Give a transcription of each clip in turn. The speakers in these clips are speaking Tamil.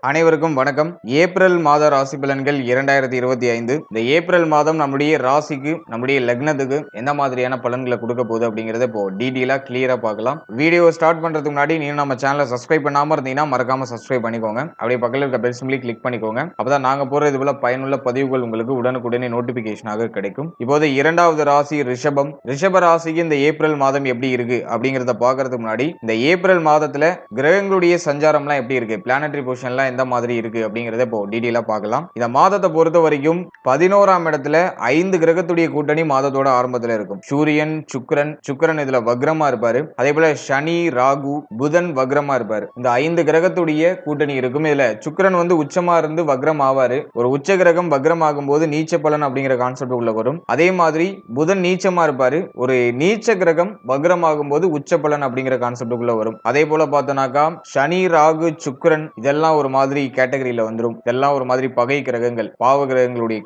அனைவருக்கும் வணக்கம். ஏப்ரல் மாத ராசி பலன்கள் 2025. இந்த ஏப்ரல் மாதம் நம்முடைய ராசிக்கு, நம்முடைய லக்னத்துக்கு எந்த மாதிரியான பலன்களை கொடுக்க போகுது அப்படிங்கறத இப்போ டீடைலா கிளியரா பார்க்கலாம். வீடியோ ஸ்டார்ட் பண்றதுக்கு முன்னாடி நீங்க நம்ம சேனலை சப்ஸ்கிரைப் பண்ணாம இருந்தீங்கன்னா மறக்காம சப்ஸ்கிரைப் பண்ணிக்கோங்க. அப்படியே பக்கத்துல இருக்க பெல் சிம்பிளை கிளிக் பண்ணிக்கோங்க. அப்பதான் நாங்க போற இது போல பயனுள்ள பதிவுகள் உங்களுக்கு உடனுக்குடனே நோட்டிபிகேஷனாக கிடைக்கும். இப்போது இரண்டாவது ராசி ரிஷபம். ரிஷப ராசிக்கு இந்த ஏப்ரல் மாதம் எப்படி இருக்கு அப்படிங்கறத பாக்குறதுக்கு முன்னாடி இந்த ஏப்ரல் மாதத்துல கிரகங்களுடைய சஞ்சாரம்லாம் எப்படி இருக்கு, பிளானட்டரி பொசிஷன்லாம் எந்த மாதிரி இருக்கு அப்படிங்கறத இப்போ டீடைலா பார்க்கலாம். இந்த மாதத்தை பொறுத்த வரைக்கும் 11ஆம் இடத்துல 5 கிரகத்துடைய கூட்டணி மாதத்தோட ஆரம்பத்துல இருக்கும். சூரியன், சுக்கிரன் இதுல வக்ரமா இருப்பாரு. அதே போல சனி, ராகு, புதன் வக்ரமா இருப்பாரு. இந்த 5 கிரகத்துடைய கூட்டணி இருக்கும். இதுல சுக்கிரன் உச்சமா இருந்து வக்ரம் ஆவாரு. ஒரு உச்ச கிரகம் வக்ரம் ஆகும்போது நீச்ச பலன் அப்படிங்கிற கான்செப்ட் உள்ள வரும். அதே மாதிரி புதன் நீச்சமா இருப்பாரு. ஒரு நீச்ச கிரகம் வக்ரம் ஆகும்போது உச்ச பலன் அப்படிங்கிற கான்செப்ட் உள்ள வரும். அதே போல பார்த்தோம்னாக்கா சனி, ராகு, சுக்கிரன் இதெல்லாம் ஒரு மாதிரி கேட்டகரியில வந்துரும். இதெல்லாம் ஒரு மாதிரி பகை கிரகங்கள், பாவ கிரகங்களுடைய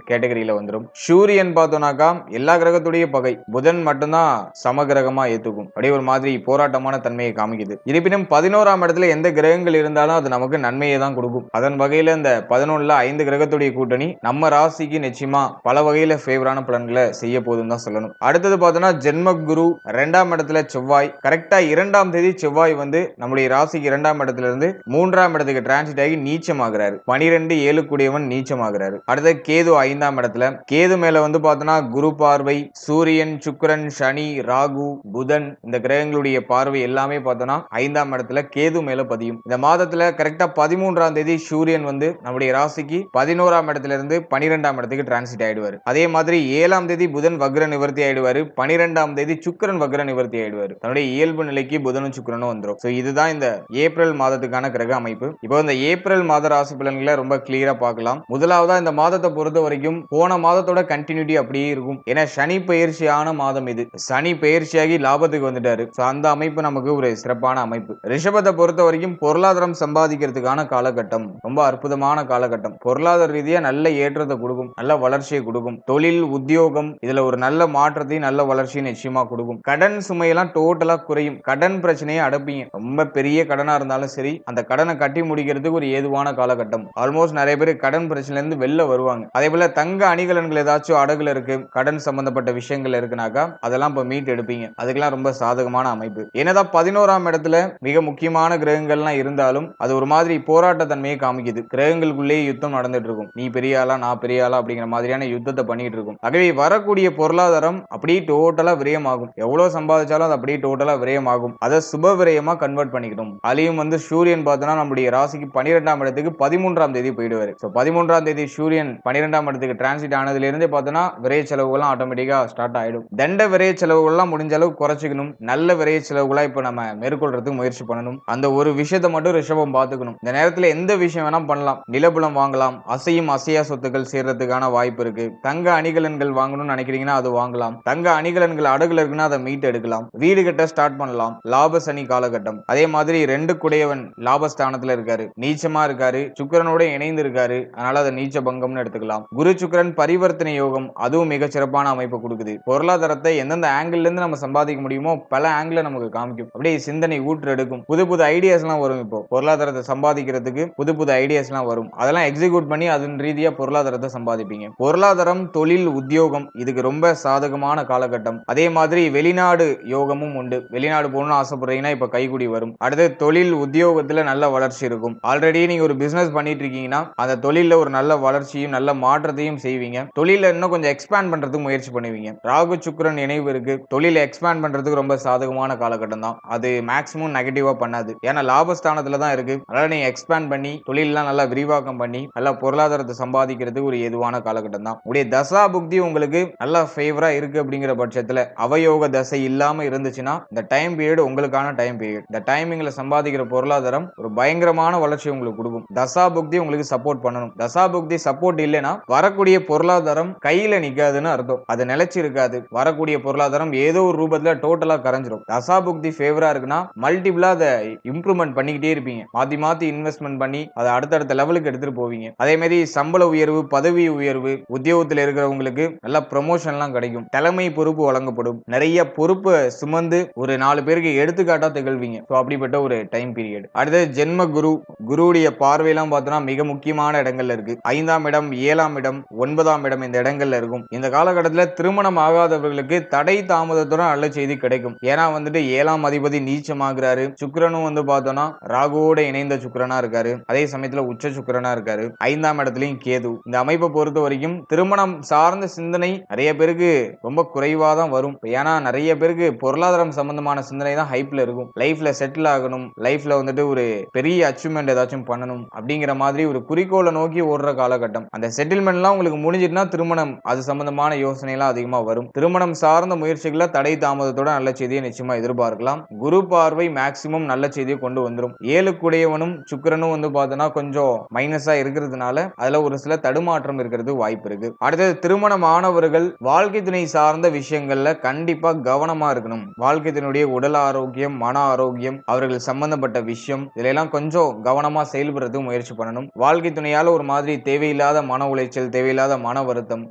கேட்டகரியில வந்துரும். சூரியன் பார்த்தோம்னாக்கா எல்லா கிரகத்துடைய பகை, புதன் மட்டும்தான் சம கிரகமா ஏத்துக்கும். அப்படியே ஒரு மாதிரி போராட்டமான தன்மையை காமிக்குது. இருப்பினும் 11ஆம் இடத்துல எந்த கிரகங்கள் இருந்தாலும் அது நமக்கு நன்மையை தான் கொடுக்கும். அதன் வகையில இந்த 11ல 5 கிரகத்துடைய கூட்டணி நம்ம ராசிக்கு நிச்சயமா பல வகையில ஃபேவரான பலன்களை செய்ய போதுன்னு தான் சொல்லணும். அடுத்தது பார்த்தோம்னா ஜென்ம குரு 2ஆம் இடத்துல செவ்வாய். கரெக்டா 2ஆம் தேதி செவ்வாய் நம்முடைய ராசிக்கு 2ஆம் இடத்துல இருந்து 3ஆம் இடத்துக்கு டிரான்சிட் ஆகி நீச்சமாகிறாரு. 12 கூடியவன் நீச்சமாகிறாரு. அடுத்த கேது 5ஆம் இடத்துல. கேது மேல பார்த்தோம்னா குரு பார்வை, சூரியன், சுக்கிரன், சனி, ராகு, புதன் இந்த கிரகங்களுடைய பார்வை எல்லாமே பார்த்தோம்னா 5ஆம் இடத்துல கேது மேல பதியும். இந்த மாதத்துல கரெக்டா 13ஆம் தேதி சூரியன் நம்முடைய ராசிக்கு 11ஆம் இடத்துல இருந்து 12ஆம் இடத்துக்கு டிரான்சிட் ஆயிடுவாரு. அதே மாதிரி 7ஆம் தேதி புதன் வக்ர நிவர்த்தி ஆயிடுவாரு. 12ஆம் தேதி சுக்கிரன் வக்ர நிவர்த்தி ஆயிடுவாரு. தன்னுடைய இயல்பு நிலைக்கு புதனும் சுக்கிரனும் வந்துரும். இதுதான் இந்த ஏப்ரல் மாதத்துக்கான கிரக அமைப்பு. இப்போ இந்த ஏப்ரல் மாத ராசி பலன்களை ரொம்ப கிளியரா பார்க்கலாம். முதலாவதா இந்த மாதத்தை பொறுத்த வரைக்கும் போன மாதத்தோட கண்டினியூட்டி அப்படியே இருக்கும். ஏன்னா சனி பயிற்சியான மாதம் இது. சனி பயிற்சியாகி லாபத்துக்கு வந்துட்டாரு. அந்த அமைப்பு நமக்கு ஒரு சிறப்பான அமைப்பு. ரிஷபத்தை பொறுத்த வரைக்கும் பொருளாதாரம் சம்பாதிக்கிறதுக்கான காலகட்டம், ரொம்ப அற்புதமான காலகட்டம். பொருளாதார ரீதியா நல்ல ஏற்றத்தை கொடுக்கும், நல்ல வளர்ச்சியை கொடுக்கும். தொழில், உத்தியோகம் இதுல ஒரு நல்ல மாற்றத்தையும் நல்ல வளர்ச்சியை நிச்சயமா கொடுக்கும். கடன் சுமையெல்லாம் டோட்டலா குறையும். கடன் பிரச்சனையை அடப்பீங்க. ரொம்ப பெரிய கடனா இருந்தாலும் சரி, அந்த கடனை கட்டி முடிக்கிறதுக்கு ஒரு ஏதுவான காலகட்டம். ஆல்மோஸ்ட் நிறைய பேர் கடன் பிரச்சனையில இருந்து வெளில வருவாங்க. அதே போல தங்க அணிகலன்கள் ஏதாச்சும் அடகுல இருக்கு, கடன் சம்பந்தப்பட்ட விஷயங்கள் இருக்குனாக்கா அதெல்லாம் இப்ப மீட் எடுப்பீங்க. அதுக்கெல்லாம் ரொம்ப சாதகமான அமைப்பு. என்னதான் 11ஆம் இடத்துல மிக முக்கியமான கிரகங்கள்லாம் இருந்தாலும் அது ஒரு மாதிரி போராட்ட தன்மையை காமிக்குது. கிரகங்களுக்குள்ளேயே யுத்தம் நடந்துட்டு இருக்கும். நீ பெரிய ஆளா, நான் பெரிய ஆளா அப்படிங்கிற மாதிரியான யுத்தத்தை பண்ணிட்டு இருக்கும். ஆகவே வரக்கூடிய பொருளாதாரம் அப்படியே டோட்டலா விரயமாகும். எவ்வளவு சம்பாதிச்சாலும் அது அப்படியே டோட்டலா விரயமாகும். அதை சுப விரயமா கன்வெர்ட் பண்ணிக்கணும். அதையும் சூரியன் பார்த்தோம்னா நம்முடைய ராசிக்கு 12ஆம் இடத்துக்கு 13ஆம் தேதி போயிடுவாரு. 13ஆம் தேதி சூரியன் 12ஆம் இடத்துக்கு டிரான்சிட் ஆனதுல இருந்து பார்த்தோம்னா விரைய செலவுகள் ஆட்டோமேட்டிக்கா ஸ்டார்ட் ஆயிடும். தண்ட விரைய செலவுகள்லாம் முடிஞ்ச அளவு குறைச்சிக்கணும். நல்ல விரைய செலவுகளா இப்ப நம்ம மேற்கொள்றதுக்கு முயற்சி பண்ணணும். அந்த ஒரு விஷயத்தை மட்டும் ரிஷபம் பார்த்துக்கணும். இந்த நேரத்துல எந்த விஷயம் வேணா பண்ணலாம். நிலபுலம் வாங்கலாம், அசையும் அசையா சொத்துக்கள் சேர்றதுக்கான வாய்ப்பு இருக்கு. தங்க அணிகலன்கள் வாங்கணும்னு நினைக்கிறீங்கன்னா அது வாங்கலாம். தங்க அணிகலன்கள் அடகுல இருக்குன்னா அதை மீட் எடுக்கலாம். வீடு கட்ட ஸ்டார்ட் பண்ணலாம். லாப சனி காலகட்டம். அதே மாதிரி 2 குடையவன் லாபஸ்தானத்துல இருக்காரு, நீச்சமா இருக்காரு, சுக்கிரனோட இணைந்து இருக்காரு. அதனால அதை நீச்ச பங்கம்னு எடுத்துக்கலாம். குரு சுக்கிரன் பரிவர்த்தனை யோகம், அதுவும் மிக சிறப்பான அமைப்பு கொடுக்குது. பொருளாதாரத்தை எந்தெந்த ஆங்கிள் இருந்து நம்ம சம்பாதிக்க முடியுமோ பல ஆங்கிள் நமக்கு காமிக்கும். அப்படியே சிந்தனை ஊற்று எடுக்கும். புது புது ஐடியாஸ் எல்லாம் வரும். இப்போ பொருளாதாரத்தை சம்பாதிக்கிறதுக்கு புது புது ஐடியாஸ் எல்லாம் வரும். அதெல்லாம் எக்ஸிக்யூட் பண்ணி அதன் ரீதியா பொருளாதாரத்தை சம்பாதிப்பீங்க. பொருளாதாரம், தொழில், உத்தியோகம் இதுக்கு ரொம்ப சாதகமான காலகட்டம். அதே மாதிரி வெளிநாடு யோகமும் உண்டு. வெளிநாடு போகணும்னு ஆசைப்படுறீங்கன்னா இப்ப கைகூடி வரும். அடுத்து தொழில், உத்தியோகத்துல நல்ல வளர்ச்சி இருக்கும். ஆல்ரெடி நீங்க ஒரு பிசினஸ் பண்ணிட்டு இருக்கீங்கன்னா அந்த தொழில ஒரு நல்ல வளர்ச்சியும் நல்ல மாற்றத்தையும் செய்வீங்க. தொழில இன்னும் கொஞ்சம் எக்ஸ்பேண்ட் பண்றதுக்கு முயற்சி பண்ணுவீங்க. ராகு சுக்கிரன் இணைவு இருக்கு. தொழில எக்ஸ்பேண்ட் பண்றதுக்கு ரொம்ப சாதகமான காலகட்டம் தான். அது மேக்ஸிமம் நெகட்டிவா பண்ணாது. ஏன்னா லாபஸ்தானத்துல தான் இருக்கு. அதனால நீங்க எக்ஸ்பேண்ட் பண்ணி தொழிலெல்லாம் நல்லா விரிவாக்கம் பண்ணி நல்ல பொருளாதாரத்தை சம்பாதிக்கிறதுக்கு ஒரு ஏதுவான காலகட்டம் தான். உடைய தசா புக்தி உங்களுக்கு நல்ல ஃபேவரா இருக்கு அப்படிங்கிற பட்சத்துல அவயோக தசை இல்லாம இருந்துச்சுன்னா இந்த டைம் பீரியட் உங்களுக்கான டைம் பீரியட். இந்த டைமிங்ல சம்பாதிக்கிற பொருளாதாரம் ஒரு பயங்கரமான வளர்ச்சி உங்களுக்கு கொடுக்கும். தசா புக்தி உங்களுக்கு சப்போர்ட் பண்ணணும். தசா புக்தி சப்போர்ட் இல்லைன்னா வரக்கூடிய பொருளாதாரம் கையில நிக்காதுன்னு அர்த்தம். அது நிலைச்சு இருக்காது. வரக்கூடிய பொருளாதாரம் ஏதோ ஒரு ரூபத்துல டோட்டலா கரைஞ்சிரும். தசா புக்தி ஃபேவரா இருக்குன்னா மல்டிபிளா அதை இம்ப்ரூவ்மெண்ட் பண்ணிக்கிட்டே இருப்பீங்க. மாத்தி மாத்தி இன்வெஸ்ட்மெண்ட் பண்ணி அதை அடுத்தடுத்த லெவலுக்கு எடுத்துட்டு போவீங்க. அதே மாதிரி சம்பள உயர்வு, பதவி உயர்வு, உத்தியோகத்தில் இருக்கிறவங்களுக்கு நல்ல ப்ரமோஷன் எல்லாம் கிடைக்கும். தலைமை பொறுப்பு வழங்கப்படும். நிறைய பொறுப்பு சுமந்து ஒரு 4 பேருக்கு எடுத்துக்காட்டா திகழ்வீங்க. அப்படிப்பட்ட ஒரு டைம் பீரியட். அடுத்து ஜென்ம குரு குருவுடைய பார்வையெல்லாம் பார்த்தோம்னா மிக முக்கியமான இடங்கள்ல இருக்கு. 5ஆம் இடம், 7ஆம் இடம், 9ஆம் இடம் இந்த இடங்கள்ல இருக்கும். இந்த காலகட்டத்துல திருமணம் ஆகாதவர்களுக்கு தடை தாமதத்துடன் நல்ல செய்தி கிடைக்கும். ஏன்னா வந்துட்டு 7ஆம் அதிபதி நீச்சமாகிறாரு. சுக்கிரனும் வந்து பார்த்தோம்னா ராகுவோட இணைந்த சுக்கிரனா இருக்காரு. அதே சமயத்துல உச்ச சுக்கிரனா இருக்காரு. 5ஆம் இடத்துலயும் கேது. இந்த அமைப்பை பொறுத்த வரைக்கும் திருமணம் சார்ந்த சிந்தனை நிறைய பேருக்கு ரொம்ப குறைவா தான் வரும். ஏன்னா நிறைய பேருக்கு பொருளாதாரம் சம்பந்தமான சிந்தனை தான் ஹைப்ல இருக்கும். லைஃப்ல செட்டில் ஆகணும், லைஃப்ல வந்துட்டு ஒரு பெரிய அச்சீவ்மெண்ட் ஏதாச்சும் பண்ணணும் அப்படிங்கிற மாதிரி ஒரு குறிக்கோளை நோக்கி ஓடுற காலகட்டம். அந்த செட்டில்மெண்ட்லாம் உங்களுக்கு முடிஞ்சிட்டுனா திருமணம் அது சம்பந்தமான யோசனை எல்லாம் அதிகமா வரும். திருமணம் சார்ந்த முயற்சிகளை தடை தாமதத்தோட நல்ல செய்தியை நிச்சயமா எதிர்பார்க்கலாம். குரு பார்வை மேக்சிமம் நல்ல செய்தியை கொண்டு வந்துடும். 7 சுக்கிரனும் வந்து பார்த்தோன்னா கொஞ்சம் மைனஸா இருக்கிறதுனால அதுல ஒரு சில தடுமாற்றம் இருக்கிறது வாய்ப்பு இருக்கு. அடுத்தது திருமணம் ஆனவர்கள் வாழ்க்கை துணை சார்ந்த விஷயங்கள்ல கண்டிப்பா கவனமா இருக்கணும். வாழ்க்கை துணையுடைய உடல் ஆரோக்கியம், மன ஆரோக்கியம், அவர்கள் சம்பந்தப்பட்ட விஷயம் இதெல்லாம் கொஞ்சம் கவனமா செயல்படுறதுக்கு முயற்சி பண்ணணும். வாழ்க்கை துணையால ஒரு மாதிரி தேவையில்லாத மன உளைச்சல், தேவையில்லாத மன வருத்தம்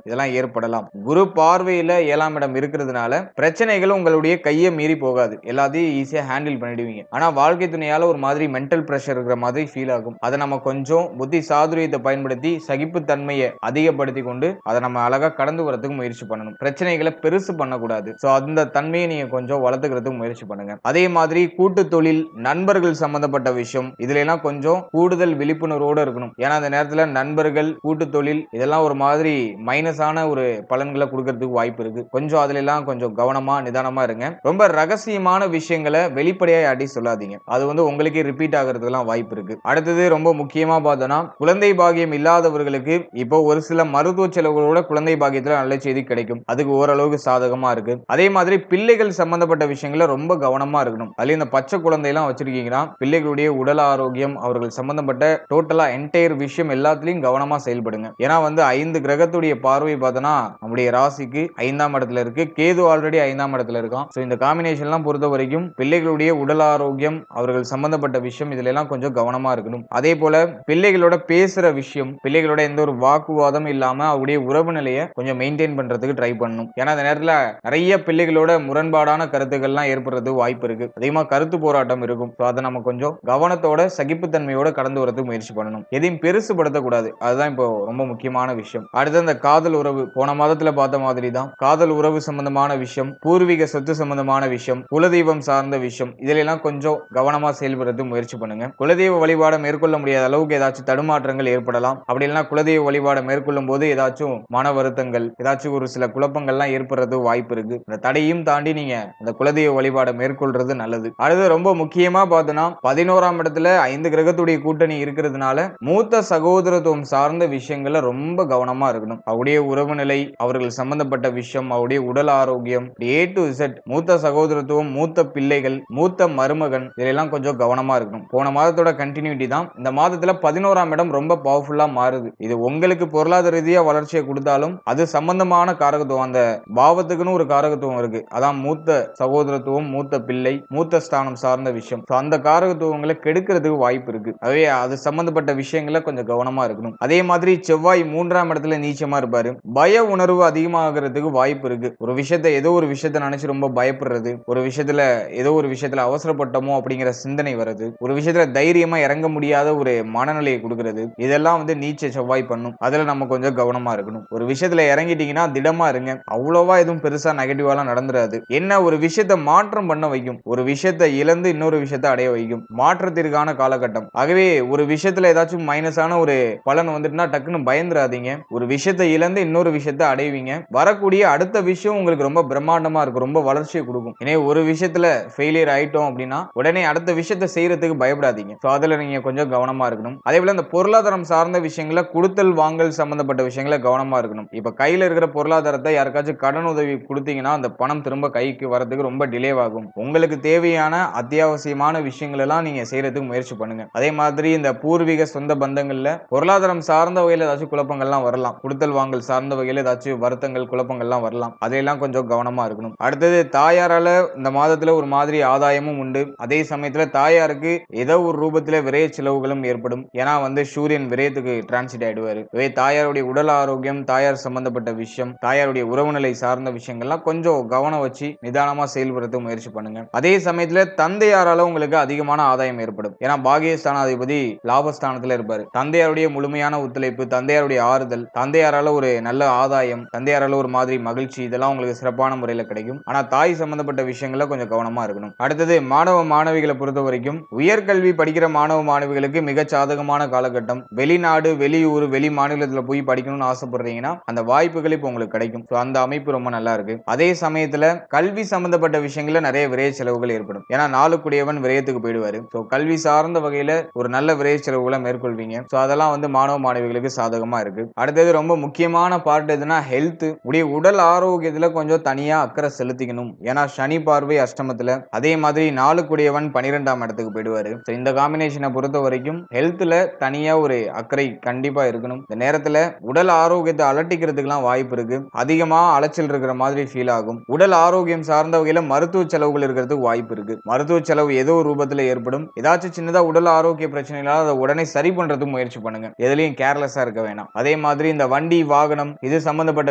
இதெல்லாம் ஏற்படலாம். குரு பார்வையில 7ஆம் இடம் இருக்கிறதுனால பிரச்சனைகள் உங்களுடைய கையை மீறி போகாது. எல்லாத்தையும் ஈஸியா ஹேண்டில் பண்ணிடுவீங்க. ஆனா வாழ்க்கை துணையால ஒரு மாதிரி மென்டல் பிரஷர் இருக்கிற மாதிரி ஃபீல் ஆகும். அதை நம்ம கொஞ்சம் புத்தி சாதுரியத்தை பயன்படுத்தி சகிப்புத்தன்மையை அதிகப்படுத்தி கொண்டு அதை நம்ம அழகா கடந்து வரதுக்கு முயற்சி பண்ணணும். பிரச்சனைகளை பெருசு பண்ணக்கூடாது. சோ அந்த தன்மையை நீங்க கொஞ்சம் வளர்த்துக்கிறதுக்கு முயற்சி பண்ணுங்க. அதே மாதிரி கூட்டு தொழில், நண்பர்கள் சம்பந்தப்பட்ட விஷயம் இதுல எல்லாம் கொஞ்சம் கூடுதல் விழிப்புணர்வோடு இருக்கணும். ஏன்னா அந்த நேரத்துல நண்பர்கள், கூட்டு தொழில் இதெல்லாம் ஒரு மாதிரி மைனஸான ஒரு பலன்களை கொடுக்கறதுக்கு வாய்ப்பு இருக்கு. கொஞ்சம் அதுல எல்லாம் கொஞ்சம் கவனமா நிதானமா இருங்க. ரொம்ப ரகசியமான விஷயங்களை வெளிப்படையா யாட்டி சொல்லாதீங்க. அது வந்து உங்களுக்கே ரிப்பீட் ஆகிறதுக்கெல்லாம் வாய்ப்பு இருக்கு. அடுத்தது ரொம்ப முக்கியமா பார்த்தோம்னா குழந்தை பாகியம் இல்லாதவர்களுக்கு இப்போ ஒரு சில மருத்துவ செலவுகளோட குழந்தை பாகியத்துல நல்ல செய்தி கிடைக்கும். அதுக்கு ஓரளவுக்கு சாதகமா இருக்கு. அதே மாதிரி பிள்ளைகள் சம்பந்தப்பட்ட விஷயங்கள ரொம்ப கவனமா இருக்கணும். அதுல இந்த பச்சை குழந்தை எல்லாம் வச்சிருக்கீங்கன்னா பிள்ளைகளுடைய உடல் ஆரோக்கியம், அவர்கள் சம்பந்தப்பட்ட டோட்டலா என்டையர் விஷயம் எல்லாத்துலயும் கவனமா செயல்படுங்க. ஏன்னா வந்து 5 கிரகத்துடைய பார்வை பார்த்தோம்னா நம்முடைய ராசிக்கு 5ஆம் இடத்துல இருக்கு. கேது ஆல்ரெடி 5ஆம் இடத்துல இருக்கான். சோ இந்த காம்பினேஷன் எல்லாம் பொறுத்த வரைக்கும் பிள்ளைகளுடைய உடல் ஆரோக்கியம், அவர்கள் சம்பந்தப்பட்ட விஷயம் இதுல எல்லாம் கொஞ்சம் கவனமா இருக்கணும். அதே போல பிள்ளைகளோட பேசுற விஷயம், பிள்ளைகளோட எந்த ஒரு வாக்குவாதம் இல்லாம அவருடைய உறவு நிலையை கொஞ்சம் மெயின்டைன் பண்றதுக்கு ட்ரை பண்ணணும். ஏன்னா அந்த நேரத்துல நிறைய பிள்ளைகளோட முரண்பாடான கருத்துக்கள்லாம் ஏற்படுறது வாய்ப்பு இருக்கு. அதிகமா கருத்து போராட்டம் இருக்கும். அதை நம்ம கொஞ்சம் கவனத்தோட சகிப்புத்தன்மையோட கடந்து வரதுக்கு முயற்சி பண்ணணும். எதையும் பெருசுபடுத்தக்கூடாது. அதுதான் இப்போ ரொம்ப முக்கியமான விஷயம். அடுத்து அந்த காதல் உறவு, போன மாதத்துல பார்த்த மாதிரி தான் காதல் உறவு சம்பந்தமான விஷயம், பூர்வீக சொத்து சம்பந்தமான விஷயம், குலதெய்வம் சார்ந்த விஷயம் இதுல எல்லாம் கொஞ்சம் கவனமா செயல்படுறதுக்கு முயற்சி பண்ணுங்க. குலதெய்வ வழிபாட மேற்கொள்ள முடியாத அளவுக்கு ஏதாச்சும் தடுமாற்றங்கள் ஏற்படலாம். அப்படி இல்லைன்னா குலதெய்வ வழிபாட மேற்கொள்ளும் போது ஏதாச்சும் மன வருத்தங்கள், ஏதாச்சும் ஒரு சில குழப்பங்கள்லாம் ஏற்படுறது வாய்ப்பு இருக்கு. இந்த தடையும் தாண்டி நீங்க அந்த குலதெய்வ வழிபாட மேற்கொள்றது நல்லது. அடுத்து ரொம்ப முக்கியமா பார்த்தோம்னா 11ஆம் இடத்துல 5 கிரகத்துடைய கூட்டணி இருக்கிறதுனால மூத்த சகோதரத்துவம் சார்ந்த விஷயங்கள்ல ரொம்ப கவனமா இருக்கணும். அவருடைய உறவு நிலை, அவர்கள் சம்பந்தப்பட்ட விஷயம், அவருடைய உடல் ஆரோக்கியம் A to Z, மூத்த சகோதரத்துவம், மூத்த பிள்ளைகள், மூத்த மருமகன் இதெல்லாம் கொஞ்சம் கவனமா இருக்கணும். போன மாதத்தோட கண்டினியூட்டி தான். இந்த மாதத்துல 11ஆம் இடம் ரொம்ப பவர்ஃபுல்லா மாறுது. இது உங்களுக்கு பொருளாதார ரீதியா வளர்ச்சியை கொடுத்தாலும் அது சம்பந்தமான காரகத்துவம், அந்த பாவத்துக்குன்னு ஒரு காரகத்துவம் இருக்கு. அதான் மூத்த சகோதரத்துவம், மூத்த பிள்ளை, மூத்த ஸ்தானம் சார்ந்த விஷயம். அந்த காரகத்துவங்களை கெடுக்கிறதுக்கு வாய்ப்பு இருக்கு. அதுவே அது சம்பந்தப்பட்ட விஷயங்கள கொஞ்சம் கவனமா இருக்கணும். அதே மாதிரி செவ்வாய் 3ஆம் இடத்துல நீச்சமா இருப்பாரு. பய உணர்வு அதிகமாகிறதுக்கு வாய்ப்பு இருக்கு. ஒரு விஷயத்தை ஏதோ ஒரு விஷயத்தை நினைச்சு ரொம்ப பயப்படுறது, ஒரு விஷயத்துல ஏதோ ஒரு விஷயத்துல அவசரப்பட்டமோ அப்படிங்கிற சிந்தனை வருது, ஒரு விஷயத்துல தைரியமா இறங்க முடியாத ஒரு மனநிலையை கொடுக்கிறது, இதெல்லாம் வந்து நீச்ச செவ்வாய் பண்ணும். அதுல நம்ம கொஞ்சம் கவனமா இருக்கணும். ஒரு விஷயத்துல இறங்கிட்டீங்கன்னா திடமா இருங்க. அவ்வளவா எதுவும் பெருசா நெகட்டிவாலாம் நடந்துராது. என்ன ஒரு விஷயத்தை மாற்றம் பண்ண வைக்கும், ஒரு விஷயத்தை இழந்து இன்னொரு விஷயத்தை அடைய வைக்கும். மாற்றத்திற்கான காலகட்டம். ஆகவே ஒரு விஷயத்துல ஏதாச்சும் மைனஸான ஒரு பலன் வந்துட்டுனா டக்குன்னு பயந்துராதீங்க. ஒரு விஷயத்தை இழந்து இன்னொரு விஷயத்தை அடைவீங்க. வரக்கூடிய அடுத்த விஷயம் உங்களுக்கு ரொம்ப பிரம்மாண்டமா இருக்கும், ரொம்ப வளர்ச்சியை கொடுக்கும். எனவே ஒரு விஷயத்துல ஃபெயிலியர் ஆயிட்டோம் அப்படின்னா உடனே அடுத்த விஷயத்தை செய்யறதுக்கு பயப்படாதீங்க. அதுல நீங்க கொஞ்சம் கவனமா இருக்கணும். அதே போல இந்த பொருளாதாரம் சார்ந்த விஷயங்களை, கொடுத்தல் வாங்கல் சம்பந்தப்பட்ட விஷயங்களை கவனமா இருக்கணும். இப்ப கையில இருக்கிற பொருளாதாரத்தை யாருக்காச்சும் கடன் உதவி கொடுத்தீங்கன்னா அந்த பணம் திரும்ப கைக்கு வரதுக்கு ரொம்ப டிலே ஆகும். உங்களுக்கு தேவையான அத்தியாவசியமான விஷயங்கள் எல்லாம் நீங்க செய்யறதுக்கு முயற்சி பண்ணுங்க. அதே மாதிரி இந்த பூர்வீக சொந்த பந்தங்கள்ல பொருளாதாரம் சார்ந்த வகையில் ஏதாச்சும் குழப்பங்கள்லாம் வரலாம். கொடுத்தல் வாங்கல் சார்ந்த வகையில் ஏதாச்சும் வருத்தங்கள், குழப்பங்கள்லாம் வரலாம். அதையெல்லாம் கொஞ்சம் கவனமா இருக்கணும். அடுத்தது தாயாரால இந்த மாதத்துல ஒரு மாதிரி ஆதாயமும் உண்டு. அதே சமயத்துல தாயாருக்கு ஏதோ ஒரு ரூபத்துல விரைய செலவுகளும் ஏற்படும். ஏன்னா வந்து சூரியன் விரயத்துக்கு டிரான்சிட் ஆயிடுவாரு. தாயாருடைய உடல் ஆரோக்கியம், தாயார் சம்பந்தப்பட்ட விஷயம், தாயாருடைய உறவு நிலை சார்ந்த விஷயங்கள்லாம் கொஞ்சம் கவனம் வச்சு நிதானமா செயல்படுத்த முயற்சி பண்ணுங்க. அதே சமயத்துல தந்தையாரால உங்களுக்கு அதிகமான ஆதாயம் ஏற்படும். ஏன்னா பாகியஸ்தான ஸ்தானாதிபதி லாபஸ்தானத்துல இருப்பாரு. தந்தையாருடைய முழுமையான ஒத்துழைப்பு, தந்தையாருடைய ஆறுதல், தந்தையாரால ஒரு நல்ல ஆதாயம், தந்தையாரால ஒரு மாதிரி மகிழ்ச்சி, இதெல்லாம் உங்களுக்கு சிறப்பான முறையில கிடைக்கும். ஆனா தாய் சம்பந்தப்பட்ட விஷயங்கள்ல கொஞ்சம் கவனமா இருக்கணும். அடுத்தது மாணவ மாணவிகளை பொறுத்த வரைக்கும் உயர்கல்வி படிக்கிற மாணவ மாணவிகளுக்கு மிக சாதகமான காலகட்டம். வெளிநாடு, வெளியூர், வெளி மாநிலத்துல போய் படிக்கணும்னு ஆசைப்படுறீங்கன்னா அந்த வாய்ப்புகள் இப்போ உங்களுக்கு கிடைக்கும். அந்த அமைப்பு ரொம்ப நல்லா இருக்கு. அதே சமயத்துல கல்வி சம்பந்தப்பட்ட விஷயங்கள்ல நிறைய விரைய செலவுகள் ஏற்படும். ஏன்னா நாளுக்குடையவன் விரயத்துக்கு போயிடுவாரு. கல்வி சார்ந்த வகையில ஒரு நல்ல விரைய செலவுகளை மேற்கொள்வீங்க. அதெல்லாம் வந்து மாணவ மாணவிகளுக்கு சாதகமா இருக்கு. அடுத்தது ரொம்ப முக்கியமான பார்ட் எதுனா ஹெல்த். உடைய உடல் ஆரோக்கியத்துல கொஞ்சம் தனியா அக்கறை செலுத்திக்கணும். ஏன்னா சனி பார்வை அஷ்டமத்துல, அதே மாதிரி நாளுக்குடையவன் 12ஆம் இடத்துக்கு போயிடுவாரு. இந்த காம்பினேஷனை பொறுத்த வரைக்கும் ஹெல்த்ல தனியா ஒரு அக்கறை கண்டிப்பா இருக்கணும். இந்த நேரத்துல உடல் ஆரோக்கியத்தை அலட்டிக்கிறதுக்குலாம் வாய்ப்பு இருக்கு. அதிகமா அலைச்சல் இருக்கிற மாதிரி ஃபீல் ஆகும். உடல் ஆரோக்கியம் சார்ந்த வகையில மருத்துவ செலவுகள் இருக்கிறதுக்கு வாய்ப்பு இருக்கு. மருத்துவ செலவு ஏதோ ஒரு ரூபத்துல ஏற்படும். ஏதாச்சும் சின்னதா உடல் ஆரோக்கிய பிரச்சனைகளால் அதை உடனே சரி பண்றதுக்கு முயற்சி பண்ணுங்க. எதுலயும் கேர்லெஸ்ஸா இருக்க வேணாம். அதே மாதிரி இந்த வண்டி வாகனம் இது சம்பந்தப்பட்ட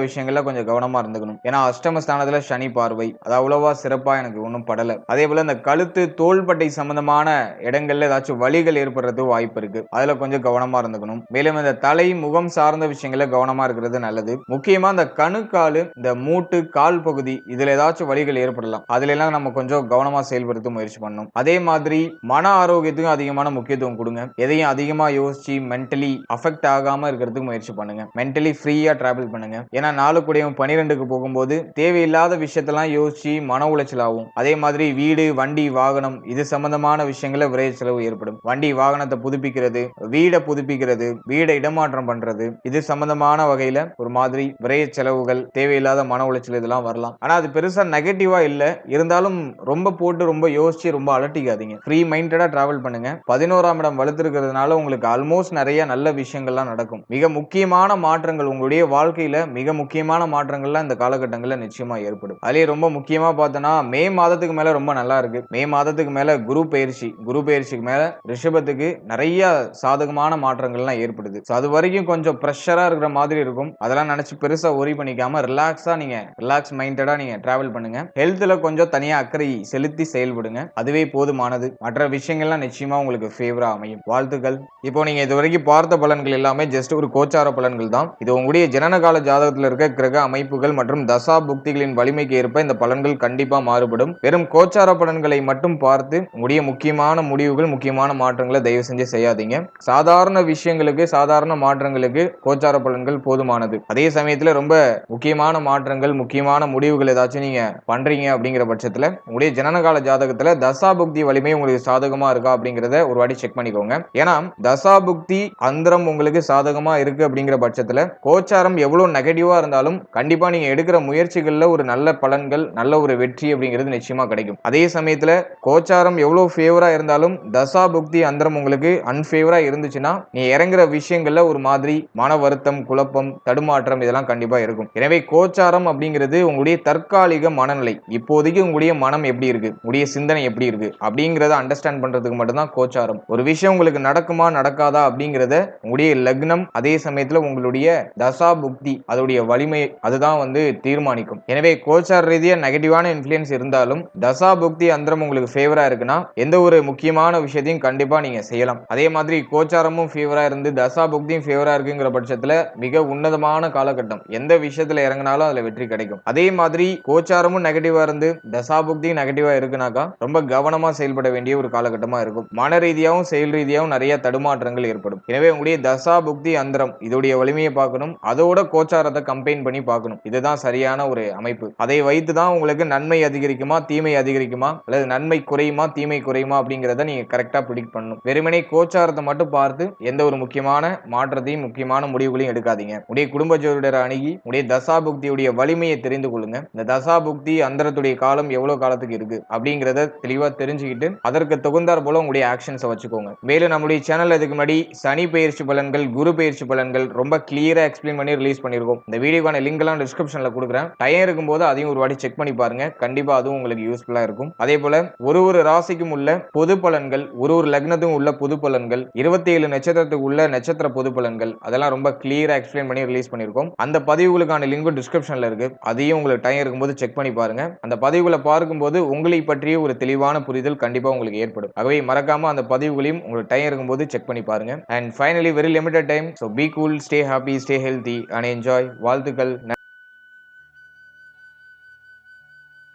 விஷயங்கள்ல கொஞ்சம் கவனமா இருந்துக்கணும். ஏன்னா அஷ்டமஸ்தானத்துல சனி பார்வை அது அவ்வளவா சிறப்பா எனக்கு ஒன்றும் படல. அதே போல இந்த கழுத்து தோள்பட்டை சம்பந்தமான இடங்கள்ல ஏதாச்சும் வலிகள் ஏற்படுறது வாய்ப்பு இருக்கு. அதுல கொஞ்சம் கவனமா இருந்துக்கணும். மேலும் இந்த தலை முகம் சார்ந்த விஷயங்கள கவனமா இருக்கிறது நல்லது. முக்கியமா இந்த கணுக்காலு, இந்த மூட்டு, கால் பகுதி இதுல ஏதாச்சும் வலிகள் ஏற்படலாம். அதுல எல்லாம் நம்ம கொஞ்சம் கவனமா செயல்படுத்த முயற்சி பண்ணணும். அதே மாதிரி மன ஆரோக்கியத்துக்கும் அதிகமான முக்கியத்துவம் கொடுங்க. எதையும் அதிகமா யோசிச்சு மென்டலி அஃபெக்ட் ஆகாம இருக்கிறதுக்கு முயற்சி பண்ணுங்க. மென்டலி ஃப்ரீயா டிராவல் பண்ணுங்க. ஏன்னா நாளுக்குடையவன் 12க்கு போகும்போது தேவையில்லாத விஷயத்தெல்லாம் யோசிச்சு மன உளைச்சல் ஆகும். அதே மாதிரி வீடு, வண்டி, வாகனம் இது சம்பந்தமான விஷயங்கள விரைய செலவு ஏற்படும். வண்டி வாகனத்தை புதுப்பிக்கிறது, வீடை புதுப்பிக்கிறது, வீடை இடமாற்றம் பண்றது இது சம்பந்தமான வகையில ஒரு மாதிரி விரைய செலவுகள், தேவையில்லாத மன உளைச்சல் இதெல்லாம் வரலாம். ஆனா அது பெருசா நெகட்டிவா இல்ல. இருந்தாலும் ரொம்ப போட்டு ரொம்ப யோசிச்சு ரொம்ப அலட்டிக்காதீங்க. ஃப்ரீ மைண்டடா டிராவல் பண்ணுங்க. 11ஆம் இடம் வலுத்திருக்கிறதுனால உங்களுக்கு ஆல்மோஸ்ட் நிறைய நல்ல விஷயங்கள்லாம் நடக்கும். மிக முக்கியமான மாற்றங்கள் உங்களுடைய வாழ்க்கையில மிக முக்கியமான மாற்றங்கள்லாம் இந்த காலகட்டங்களில் நிச்சயமா ஏற்படும். அதுலயே ரொம்ப முக்கியமா பார்த்தோன்னா மே மாதத்துக்கு மேல ரொம்ப நல்லா இருக்கு. மே மாதத்துக்கு மேல குரு பயிற்சிக்கு மேல ரிஷபத்துக்கு நிறைய சாதகமான மாற்றங்கள்லாம் ஏற்படுது. அது வரைக்கும் கொஞ்சம் பிரஷரா இருக்கிற மாதிரி இருக்கும். அதெல்லாம் நினைச்சு பெருசா ஒரி பண்ணிக்காம ரிலாக்ஸ் மைண்டடா நீங்க டிராவல் பண்ணுங்க. ஹெல்த்ல கொஞ்சம் தனியா அக்கறை செலுத்தி செயல்படுங்க. அதுவே போதுமானது. மற்ற விஷயங்கள்லாம் நிச்சயமா உங்களுக்கு ஃபேவரா அமையும். வாழ்த்துக்கள். இப்போ நீங்க இதுவரைக்கும் பார்த்த பலன்கள் எல்லாமே ஜஸ்ட் ஒரு கோச்சார பலன்கள் தான். இது உங்களுடைய ஜனனகால ஜாதகத்தில் இருக்க கிரக அமைப்புகள் மற்றும் தசா புக்திகளின் வலிமைக்கு ஏற்ப இந்த பலன்கள் கண்டிப்பா மாறுபடும். வெறும் கோச்சார பலன்களை மட்டும் பார்த்து உங்களுடைய முக்கியமான முடிவுகள், முக்கியமான மாற்றங்களை தயவு செஞ்சு செய்யாதீங்க. சாதாரண விஷயங்களுக்கு, சாதாரண மாற்றங்களுக்கு கோச்சார பலன்கள் போதுமானது. அதே சமயத்துல ரொம்ப முக்கியமான மாற்றங்கள், முக்கியமான முடிவுகள் ஏதாச்சும் நீங்க பண்றீங்க அப்படிங்கிற பட்சத்துல உங்களுடைய ஜனனகால ஜாதகத்துல தசா புக்தி வலிமை உங்களுக்கு சாதகமா இருக்கா அப்படிங்கறத ஒரு வாட்டி செக் பண்ணிக்கோங்க. ஏன்னா தசா புக்தி அந்தரம் உங்களுக்கு சாதகமா இருக்கு அப்படிங்கிற பட்சத்துல கோச்சாரம் எவ்வளவு நெகட்டிவா இருந்தாலும் கண்டிப்பா நீங்க எடுக்கிற முயற்சிகள்ல ஒரு நல்ல பலன்கள், நல்ல ஒரு வெற்றி அப்படிங்கிறது நிச்சயமா கிடைக்கும். அதே சமயத்துல கோச்சாரம் எவ்வளவு ஃபேவரா இருந்தாலும் தசா புக்தி அந்தரம் உங்களுக்கு அன்ஃபேவரா இருந்துச்சுன்னா நீ இறங்குற விஷயங்கள்ல ஒரு மாதிரி மன வருத்தம், குழப்பம், தடுமாற்றம் இதெல்லாம் கண்டிப்பா இருக்கும். எனவே கோச்சாரம் அப்படிங்கிறது உங்களுடைய தற்காலிக மனநிலை. இப்போதைக்கு உங்களுடைய மனம் எப்படி இருக்கு, உங்களுடைய சிந்தனை எப்படி இருக்கு அப்படிங்கறத அண்டர்ஸ்டாண்ட் பண்றதுக்கு மட்டும்தான் கோச்சாரம். ஒரு விஷயம் உங்களுக்கு நடக்குமா நடக்காதா அப்படிங்கறத உங்களுடைய லக்னம், அதே சமயத்துல உங்களுடைய தசா புக்தி அதோடைய வலிமை அதுதான் வந்து தீர்மானிக்கும். எனவே கோச்சார ரீதியா நெகட்டிவான இன்ஃப்ளூயன்ஸ் இருந்தாலும் தசா புக்தி அந்தரம் உங்களுக்கு ஃபேவரா இருக்குன்னா எந்த ஒரு முக்கியமான விஷயத்தையும் கண்டிப்பா நீங்க செய்யலாம். அதே மாதிரி கோச்சாரமும் ஃபேவரா இருந்து தசா புக்தியும் ஃபேவரா இருக்குங்கிற பட்சத்துல மிக உன்னதமான காலகட்டம். எந்த விஷயத்துல இறங்கினாலும் அதுல வெற்றி கிடைக்கும். அதே மாதிரி கோச்சாரமும் நெகட்டிவா இருந்து தசா புக்தியும் நெகட்டிவா இருக்குனாக்கா ரொம்ப கவனமா செயல்பட வேண்டிய ஒரு காலகட்டமா இருக்கும். மன ரீதியாகவும் செயல் ரீதியாகவும் நிறைய தடுமாற்றங்கள் ஏற்படும். எனவே உங்களுடைய தசா புக்தி அந்தரம் இதோடைய வலிமையை பார்க்கணும். அதோட கோச்சாரத்தை கம்பைன் பண்ணி பார்க்கணும். இதுதான் சரியான ஒரு அமைப்பு. அதை வைத்து தான் உங்களுக்கு நன்மை அதிகரிக்குமா, தீமை அதிகரிக்குமா, அல்லது நன்மை குறையுமா, தீமை குறையுமா அப்படிங்கறத நீங்க கரெக்டா பிடிக்ட் பண்ணணும். வெறுமனே கோச்சாரத்தை மட்டும் பார்த்து எந்த ஒரு முக்கியமான மாற்றத்தையும், முக்கியமான முடிவுகளையும் எடுக்காதீங்க. உடைய குடும்ப ஜோதிடரை அணுகி உடைய தசா புக்தியுடைய வலிமையை தெரிந்து கொள்ளுங்க. இந்த தசா புக்தி அந்தரத்துடைய காலம் எவ்வளவு காலத்துக்கு இருக்கு அப்படிங்கறத தெளிவா தெரிஞ்சுக்கிட்டு அதற்கு தகுந்தார் போல உங்களுடைய ஆக்ஷன்ஸை வச்சுக்கோங்க. மேலும் நம்முடைய சேனல் இதுக்கு முன்னாடி சனி பயிற்சி பலன்கள், குரு பயிற்சி பலன்கள் ரொம்ப கிளியரா எக்ஸ்பிளைன் பண்ணி ரிலீஸ் பண்ணிருக்கோம். இந்த வீடியோக்கான லிங்க் எல்லாம் டிஸ்கிரிப்ஷன்ல கொடுக்குறேன். டைம் இருக்கும்போது அதையும் ஒரு வாட்டி செக் பண்ணி பாருங்க. கண்டிப்பா அதுவும் உங்களுக்கு யூஸ்ஃபுல்லா இருக்கும். அதே போல ஒரு ராசிக்கும் உள்ள பொது பலன்கள், ஒரு லக்னத்துக்கும் உள்ள பொது பலன்கள், 27 நட்சத்திரத்துக்கு உள்ள நட்சத்திர பொது பலன்கள் அதெல்லாம் ரொம்ப கிளியரா எக்ஸ்பிளைன் பண்ணி ரிலீஸ் பண்ணிருக்கோம். அந்த பதிவுகளுக்கான லிங்க் டிஸ்கிரிப்ஷன்ல இருக்கு. அதையும் உங்களுக்கு டைம் இருக்கும்போது செக் பண்ணி பாருங்க. அந்த பதிவுகளை பார்க்கும்போது உங்களை பற்றிய ஒரு தெளிவான புரிதல் கண்டிப்பா உங்களுக்கு ஏற்படும். ஆகவே மறக்காம அந்த பதிவுகளையும் உங்களுக்கு டைம் இருக்கும்போது செக் பண்ணி பாருங்க. And finally very limited time. So be cool, stay happy, stay healthy and enjoy. வாழ்த்துக்கள்.